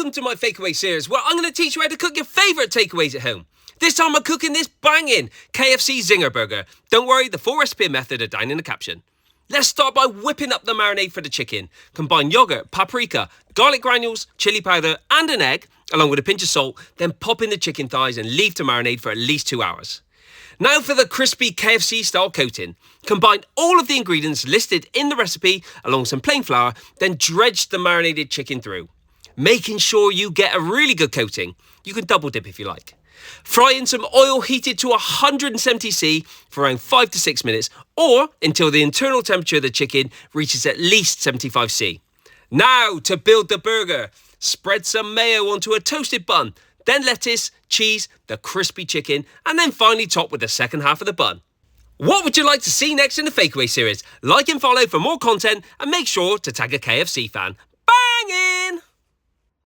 Welcome to my Fakeaway series, where I'm going to teach you how to cook your favourite takeaways at home. This time I'm cooking this banging KFC Zinger burger. Don't worry, the full recipe and method are down in the caption. Let's start by whipping up the marinade for the chicken. Combine yogurt, paprika, garlic granules, chili powder and an egg, along with a pinch of salt, then pop in the chicken thighs and leave to marinate for at least 2 hours. Now for the crispy KFC style coating. Combine all of the ingredients listed in the recipe along some plain flour, then dredge the marinated chicken through, making sure you get a really good coating. You can double dip if you like. Fry in some oil heated to 170°C for around 5 to 6 minutes, or until the internal temperature of the chicken reaches at least 75°C. Now to build the burger. Spread some mayo onto a toasted bun, then lettuce, cheese, the crispy chicken, and then finally top with the second half of the bun. What would you like to see next in the Fakeaway series? Like and follow for more content, and make sure to tag a KFC fan. Bang it!